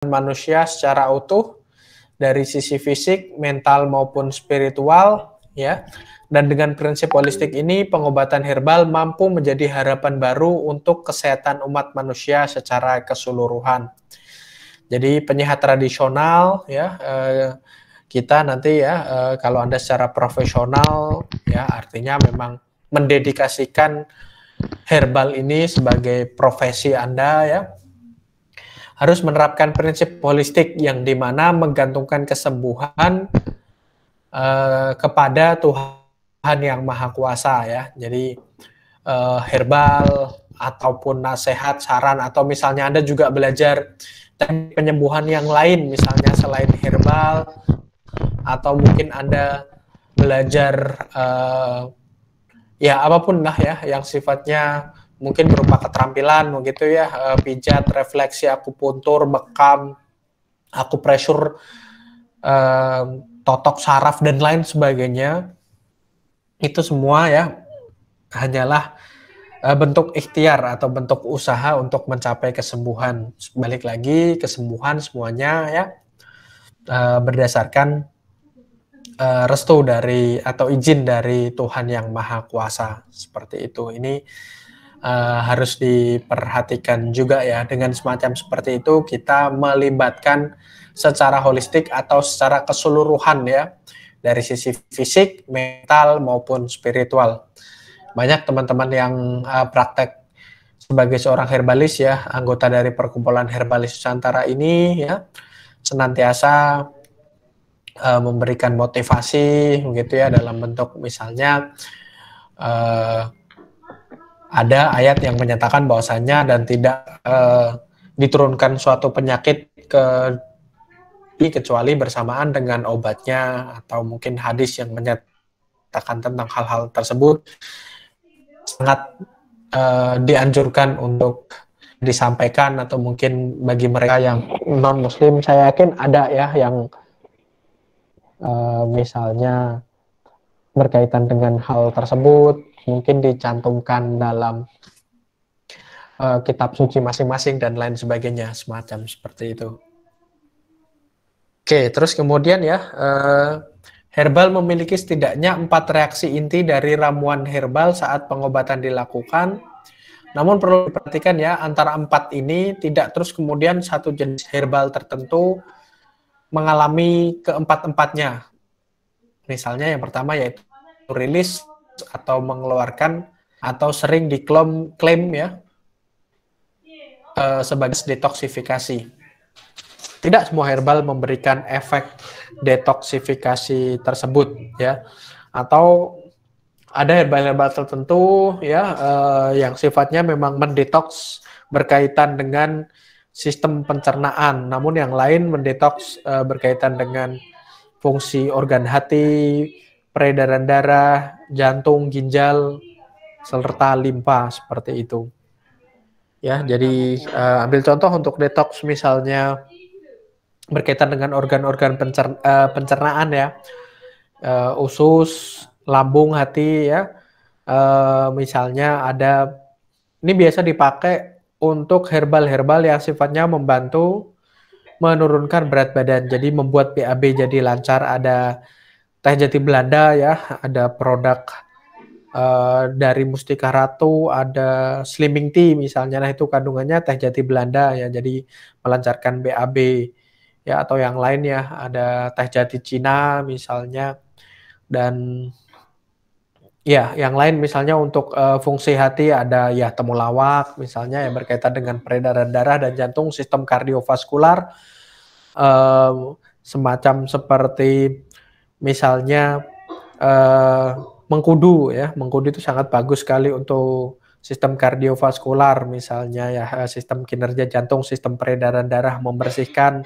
manusia secara utuh dari sisi fisik, mental maupun spiritual, ya. Dan dengan prinsip holistik ini, pengobatan herbal mampu menjadi harapan baru untuk kesehatan umat manusia secara keseluruhan. Jadi penyehat tradisional, ya, kita nanti ya, kalau Anda secara profesional, ya, artinya memang mendedikasikan herbal ini sebagai profesi Anda, ya, harus menerapkan prinsip holistik yang dimana menggantungkan kesembuhan kepada Tuhan yang Maha Kuasa, ya. Jadi herbal ataupun nasihat, saran, atau misalnya Anda juga belajar penyembuhan yang lain, misalnya selain herbal, atau mungkin Anda belajar ya apapun lah ya yang sifatnya mungkin berupa keterampilan begitu ya, pijat, refleksi, akupuntur, bekam, akupresur, totok saraf dan lain sebagainya, itu semua ya hanyalah bentuk ikhtiar atau bentuk usaha untuk mencapai kesembuhan. Balik lagi, kesembuhan semuanya ya berdasarkan restu dari atau izin dari Tuhan yang Maha Kuasa, seperti itu. Ini harus diperhatikan juga ya, dengan semacam seperti itu kita melibatkan secara holistik atau secara keseluruhan ya, dari sisi fisik, mental maupun spiritual. Banyak teman-teman yang praktek sebagai seorang herbalis ya, anggota dari perkumpulan herbalis Nusantara ini ya, senantiasa memberikan motivasi begitu ya, dalam bentuk misalnya ada ayat yang menyatakan bahwasanya dan tidak diturunkan suatu penyakit kecuali bersamaan dengan obatnya, atau mungkin hadis yang menyatakan tentang hal-hal tersebut sangat dianjurkan untuk disampaikan. Atau mungkin bagi mereka yang non muslim, saya yakin ada ya yang misalnya berkaitan dengan hal tersebut mungkin dicantumkan dalam kitab suci masing-masing dan lain sebagainya, semacam seperti itu. Oke, terus kemudian ya, herbal memiliki setidaknya 4 reaksi inti dari ramuan herbal saat pengobatan dilakukan. Namun perlu diperhatikan ya, antara 4 ini tidak terus kemudian satu jenis herbal tertentu mengalami keempat-empatnya. Misalnya yang pertama yaitu rilis atau mengeluarkan atau sering diklaim ya sebagai detoksifikasi. Tidak semua herbal memberikan efek detoksifikasi tersebut ya, atau ada herbal-herbal tertentu ya yang sifatnya memang mendetoks berkaitan dengan sistem pencernaan, namun yang lain mendetoks berkaitan dengan fungsi organ hati, peredaran darah, jantung, ginjal, serta limpa, seperti itu. Ya, jadi ambil contoh untuk detox misalnya berkaitan dengan organ-organ pencernaan ya, usus, lambung, hati ya. Misalnya ada, ini biasa dipakai untuk herbal-herbal yang sifatnya membantu menurunkan berat badan, jadi membuat BAB jadi lancar. Ada teh jati Belanda ya, ada produk dari Mustika Ratu, ada Slimming Tea misalnya, nah itu kandungannya teh jati Belanda ya, jadi melancarkan BAB ya. Atau yang lain ya, ada teh jati Cina misalnya, dan ya yang lain misalnya untuk fungsi hati ada ya temulawak misalnya yang berkaitan dengan peredaran darah dan jantung, sistem kardiovaskular, semacam seperti misalnya mengkudu ya, mengkudu itu sangat bagus sekali untuk sistem kardiovaskular misalnya ya, sistem kinerja jantung, sistem peredaran darah, membersihkan